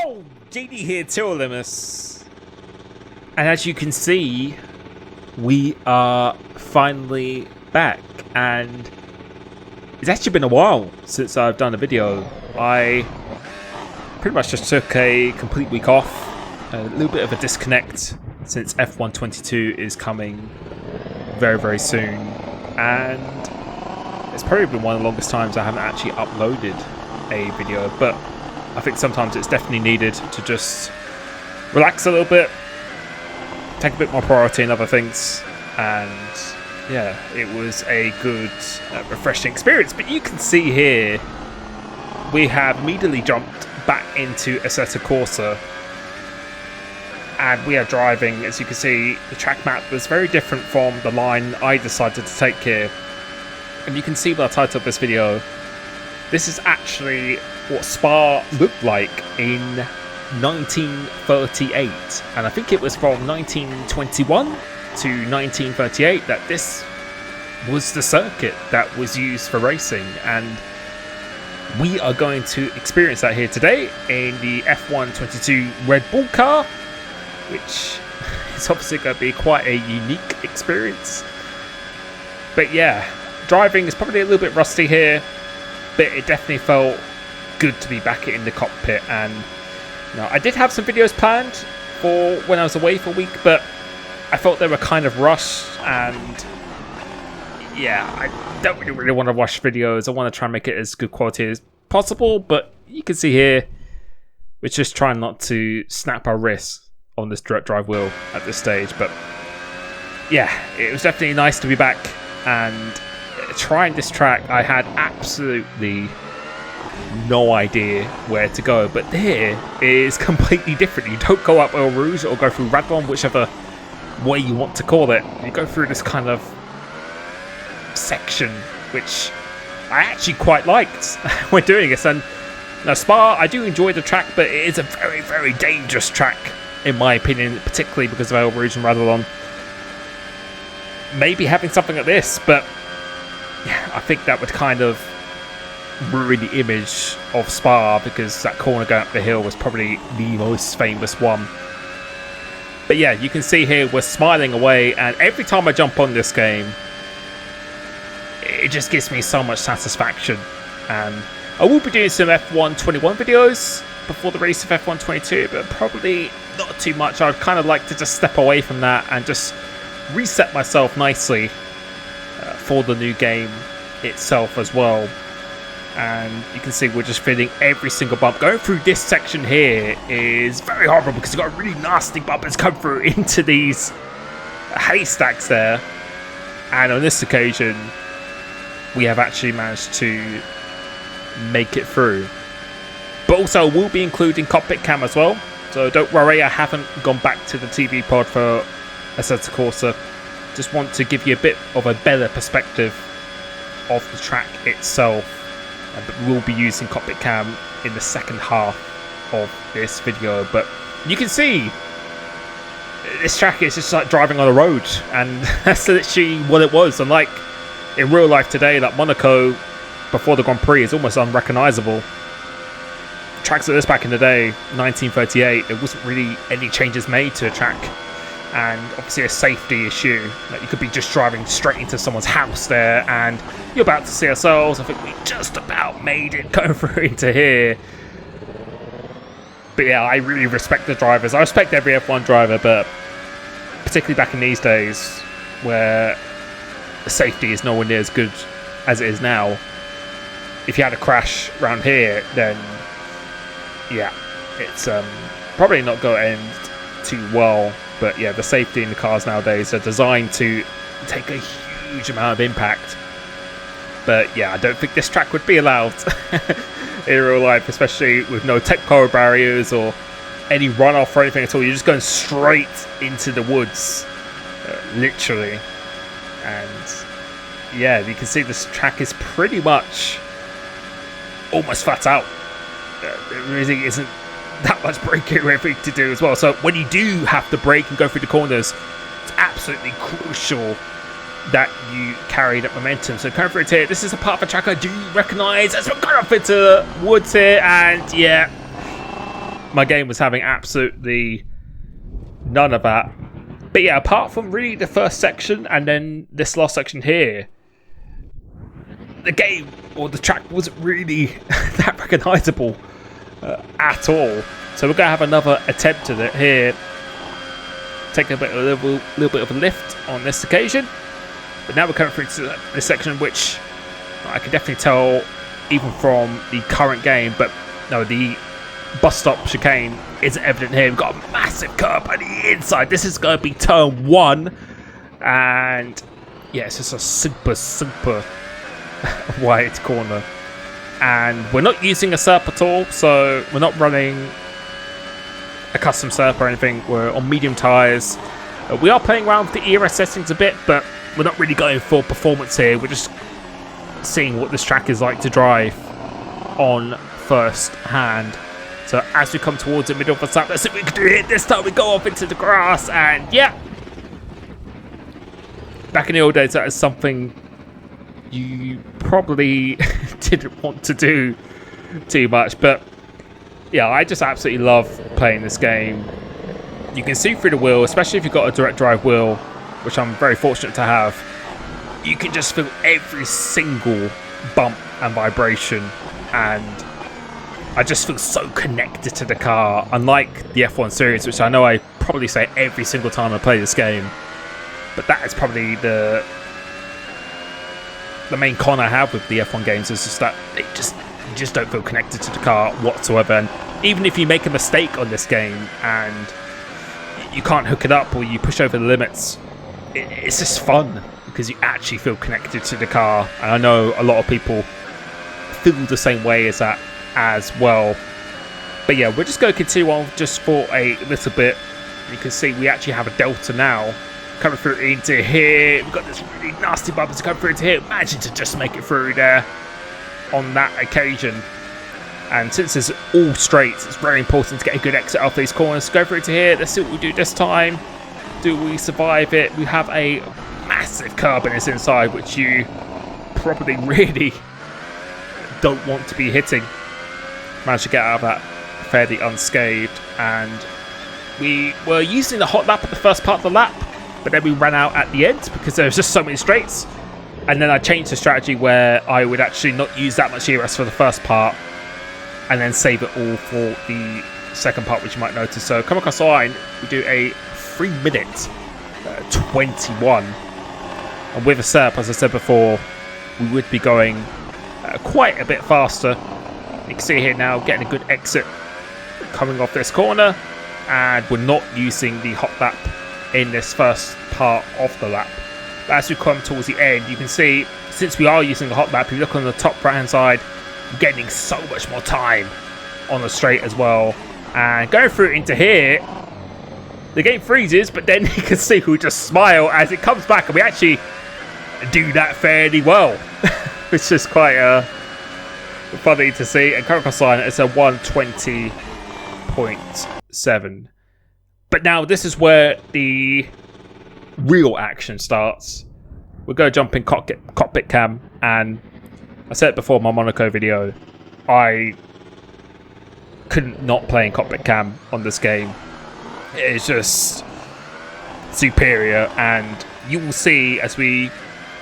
Yo, JD here, Limitless. And as you can see, we are finally back, and it's actually been a while since I've done a video. I pretty much just took a complete week off, a little bit of a disconnect since F1 22 is coming very, very soon, and it's probably been one of the longest times I haven't actually uploaded a video, but I think sometimes it's definitely needed to just relax a little bit, take a bit more priority in other things, and yeah, it was a good, refreshing experience. But you can see here, we have immediately jumped back into Assetto Corsa, and we are driving. As you can see, the track map was very different from the line I decided to take here, and you can see by the title of this video, this is actually what Spa looked like in 1938, and I think it was from 1921 to 1938 that this was the circuit that was used for racing, and we are going to experience that here today in the F1 22 Red Bull car, which is obviously going to be quite a unique experience. But yeah, driving is probably a little bit rusty here, but it definitely felt good to be back in the cockpit. And you know, I did have some videos planned for when I was away for a week, but I felt they were kind of rushed, and yeah, I don't really want to rush videos. I want to try and make it as good quality as possible, but you can see here we're just trying not to snap our wrists on this direct drive wheel at this stage. But yeah, it was definitely nice to be back and trying this track. I had absolutely no idea where to go, but here is completely different. You don't go up El Rouge or go through Radlon, whichever way you want to call it. You go through this kind of section, which I actually quite liked when doing this. And now Spa, I do enjoy the track, but it is a very, very dangerous track in my opinion, particularly because of El Rouge and Radlon. Maybe having something like this, but yeah, I think that would kind of ruin the image of Spa, because that corner going up the hill was probably the most famous one. But yeah, you can see here we're smiling away, and every time I jump on this game, it just gives me so much satisfaction. And I will be doing some F1 21 videos before the release of F1 22, but probably not too much. I'd kind of like to just step away from that and just reset myself nicely for the new game itself as well. And you can see we're just feeling every single bump. Going through this section here is very horrible because you've got really nasty bumpers come through into these haystacks there. And on this occasion, we have actually managed to make it through. But also, we'll be including cockpit cam as well, so don't worry, I haven't gone back to the TV pod for Assetto Corsa. Just want to give you a bit of a better perspective of the track itself. But we will be using cockpit cam in the second half of this video. But you can see this track is just like driving on a road, and that's literally what it was. Unlike in real life today, that Monaco before the Grand Prix is almost unrecognisable. Tracks like this back in the day, 1938, there wasn't really any changes made to a track, and obviously a safety issue. Like, you could be just driving straight into someone's house there, and you're about to see ourselves. I think we just about made it going through into here. But yeah, I really respect the drivers. I respect every F1 driver, but particularly back in these days where safety is nowhere near as good as it is now. If you had a crash around here, then yeah, it's probably not going to end too well. But yeah, the safety in the cars nowadays are designed to take a huge amount of impact. But yeah, I don't think this track would be allowed in real life, especially with no tech power barriers or any runoff or anything at all. You're just going straight into the woods, literally. And yeah, you can see this track is pretty much almost flat out. There really isn't that much braking or anything to do as well. So when you do have to brake and go through the corners, it's absolutely crucial that you carry that momentum. So coming through here, this is a part of the track I do recognise as we're going off into the woods here, and yeah, my game was having absolutely none of that. But yeah, apart from really the first section and then this last section here, the game or the track wasn't really that recognisable at all. So we're going to have another attempt at it here. Take a little bit of a lift on this occasion. But now we're coming through to this section, which I can definitely tell even from the current game, but no, the bus stop chicane isn't evident here. We've got a massive curb on the inside. This is going to be turn 1. And yeah, it's just a super wide corner. And we're not using a SERP at all, so we're not running a custom SERP or anything. We're on medium tyres. We are playing around with the ERS settings a bit, but we're not really going for performance here. We're just seeing what this track is like to drive on first hand. So as we come towards the middle of the lap, let's see what we can do here. This time we go off into the grass, and yeah. Back in the old days, that is something you probably didn't want to do too much, but yeah, I just absolutely love playing this game. You can see through the wheel, especially if you've got a direct drive wheel, which I'm very fortunate to have. You can just feel every single bump and vibration, and I just feel so connected to the car, unlike the F1 series, which I know I probably say every single time I play this game, but that is probably the main con I have with the F1 games, is just that you just don't feel connected to the car whatsoever. And even if you make a mistake on this game and you can't hook it up or you push over the limits, it's just fun because you actually feel connected to the car. And I know a lot of people feel the same way as that as well. But yeah, we're just going to continue on just for a little bit. You can see we actually have a delta now coming through into here. We've got this really nasty bump to come through into here. Imagine to just make it through there on that occasion. And since it's all straights, it's very important to get a good exit off these corners. Go through to here. Let's see what we do this time. Do we survive it? We have a massive curb in this inside, which you probably really don't want to be hitting. Managed to get out of that fairly unscathed. And we were using the hot lap at the first part of the lap, but then we ran out at the end because there was just so many straights. And then I changed the strategy where I would actually not use that much ERS for the first part and then save it all for the second part, which you might notice. So come across the line, we do a 3-minute 21. And with a SERP, as I said before, we would be going quite a bit faster. You can see here now, getting a good exit coming off this corner. And we're not using the hot lap in this first part of the lap. But as we come towards the end, you can see, since we are using the hot lap, if you look on the top right hand side, we're getting so much more time on the straight as well. And going through into here, the game freezes, but then you can see we just smile as it comes back, and we actually do that fairly well, which is quite funny to see. And come across the line, it's a 120.7. But now this is where the real action starts. We're going to jump in cockpit cam, and I said it before in my Monaco video, I couldn't not play in cockpit cam on this game. It's just superior, and you will see as we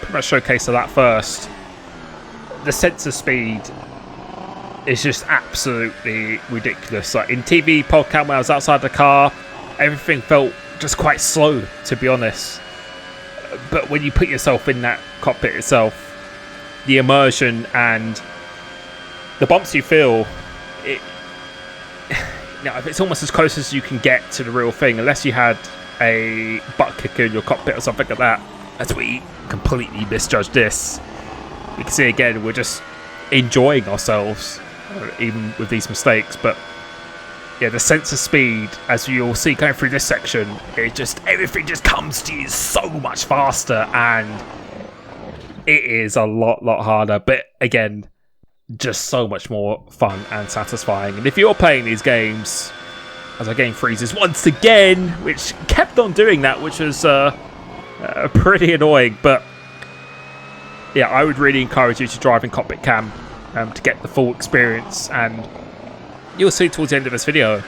pretty much showcase that first, the sensor speed is just absolutely ridiculous. Like in TV podcast, when I was outside the car, everything felt just quite slow, to be honest. But when you put yourself in that cockpit itself, the immersion and the bumps you feel, it's almost as close as you can get to the real thing, unless you had a butt kicker in your cockpit or something like that. That's where you completely misjudged this. You can see again, we're just enjoying ourselves, even with these mistakes. But yeah, the sense of speed, as you'll see going through this section, everything just comes to you so much faster, and it is a lot harder. But again, just so much more fun and satisfying. And if you're playing these games, as our game freezes once again, which kept on doing that, which was pretty annoying. But yeah, I would really encourage you to drive in cockpit cam to get the full experience. And you'll see towards the end of this video,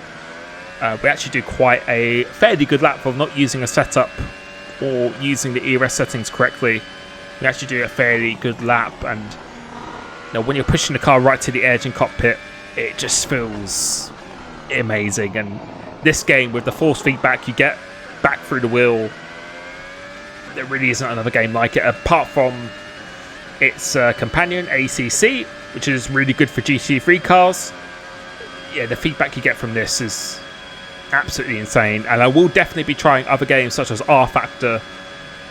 we actually do quite a fairly good lap of not using a setup or using the ERS settings correctly. We actually do a fairly good lap, and when you're pushing the car right to the edge in cockpit, it just feels amazing. And this game, with the force feedback you get back through the wheel, there really isn't another game like it, apart from its companion ACC, which is really good for GT3 cars. Yeah, the feedback you get from this is absolutely insane, and I will definitely be trying other games such as R Factor,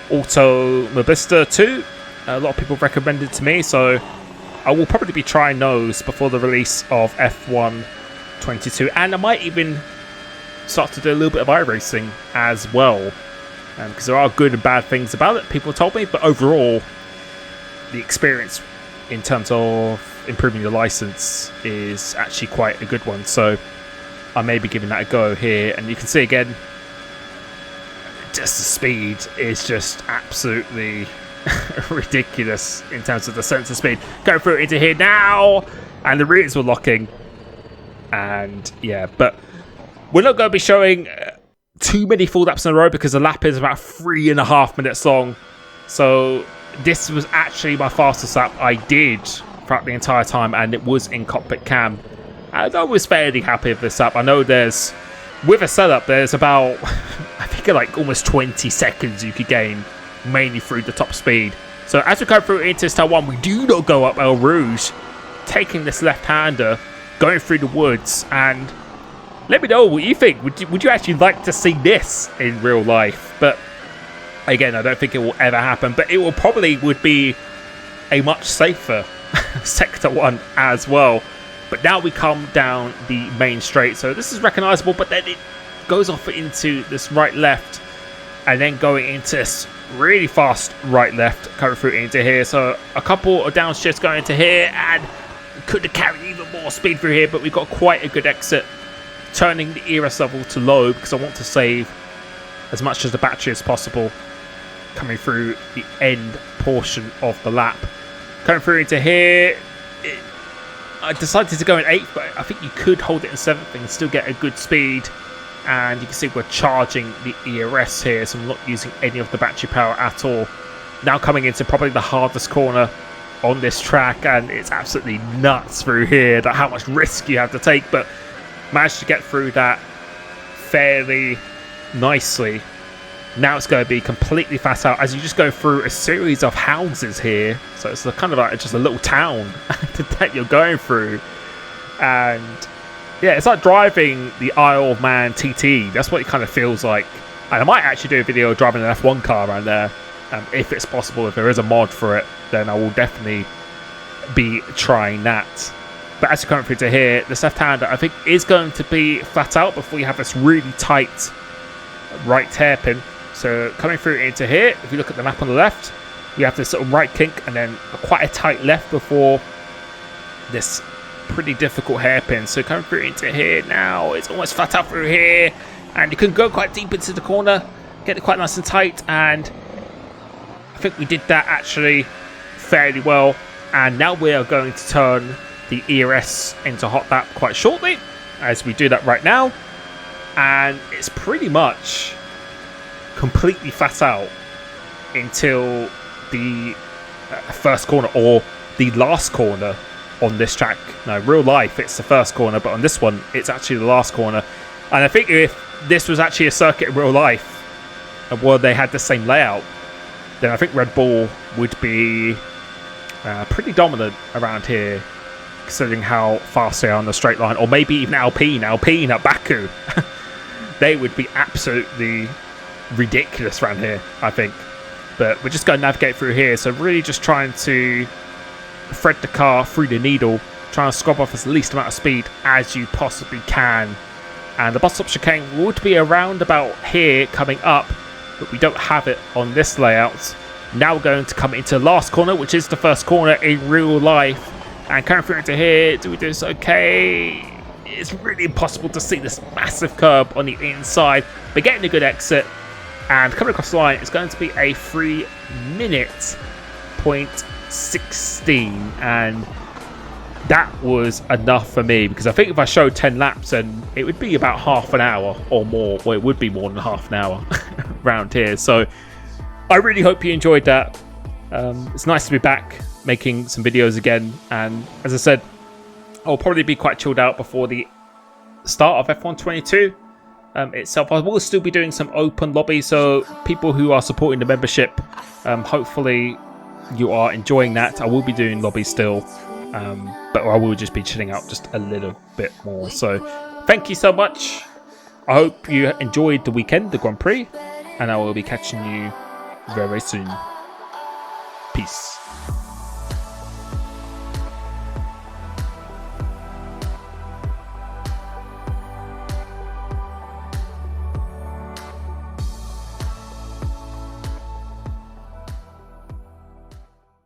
Automobilista 2. A lot of people recommended to me, so I will probably be trying those before the release of F1 22, and I might even start to do a little bit of iRacing as well, because there are good and bad things about it, people told me, but overall the experience in terms of improving your license is actually quite a good one. So I may be giving that a go here, and you can see again, just the speed is just absolutely ridiculous in terms of the sensor speed. Go through into here now, and the rears were locking, and yeah, but we're not going to be showing too many full laps in a row because the lap is about 3.5 minutes long. So this was actually my fastest lap I did throughout the entire time, and it was in cockpit cam. And I was fairly happy with this lap. I know there's, with a setup, there's about, I think like almost 20 seconds you could gain, mainly through the top speed. So as we go through into Star 1, we do not go up El Rouge, taking this left-hander, going through the woods, and let me know what you think. Would you actually like to see this in real life? But again, I don't think it will ever happen, but it will probably would be a much safer Sector 1 as well. But now we come down the main straight, so this is recognisable, but then it goes off into this right-left, and then going into this really fast right-left, coming through into here. So a couple of downshifts going into here, and could have carried even more speed through here, but we got quite a good exit, turning the ERS level to low because I want to save as much of the battery as possible coming through the end portion of the lap. Coming through into here, I decided to go in 8th, but I think you could hold it in 7th and still get a good speed. And you can see we're charging the ERS here, so I'm not using any of the battery power at all. Now coming into probably the hardest corner on this track, and it's absolutely nuts through here, that how much risk you have to take, but managed to get through that fairly nicely. Now it's going to be completely flat out as you just go through a series of houses here. So it's kind of like just a little town that you're going through. And yeah, it's like driving the Isle of Man TT. That's what it kind of feels like. And I might actually do a video driving an F1 car around there. If it's possible, if there is a mod for it, then I will definitely be trying that. But as you're coming through to here, the left-hander I think is going to be flat out before you have this really tight right hairpin. So coming through into here, if you look at the map on the left, you have this sort of right kink and then quite a tight left before this pretty difficult hairpin. So coming through into here now, it's almost flat out through here, and you can go quite deep into the corner, get it quite nice and tight, and I think we did that actually fairly well. And now we are going to turn the ERS into hot lap quite shortly, as we do that right now, and it's pretty much completely flat out until the first corner, or the last corner on this track. No, real life it's the first corner, but on this one it's actually the last corner. And I think if this was actually a circuit in real life, and where they had the same layout, then I think Red Bull would be pretty dominant around here, considering how fast they are on the straight line. Or maybe even Alpine at Baku. They would be absolutely ridiculous around here, I think. But we're just going to navigate through here, so really just trying to thread the car through the needle, trying to scrub off as least amount of speed as you possibly can. And the bus stop chicane would be around about here coming up, but we don't have it on this layout. Now we're going to come into the last corner, which is the first corner in real life, and coming through into here. Do we do this okay? It's really impossible to see this massive curb on the inside, but getting a good exit and coming across the line, it's going to be a 3 minute .16, and that was enough for me, because I think if I showed 10 laps, then it would be about half an hour or more. Well, it would be more than half an hour around here. So I really hope you enjoyed that. It's nice to be back making some videos again, and as I said, I'll probably be quite chilled out before the start of F1 22 itself. I will still be doing some open lobby, so people who are supporting the membership, hopefully you are enjoying that. I will be doing lobby still, but I will just be chilling out just a little bit more. So thank you so much. I hope you enjoyed the weekend, the Grand Prix, and I will be catching you very soon. Peace.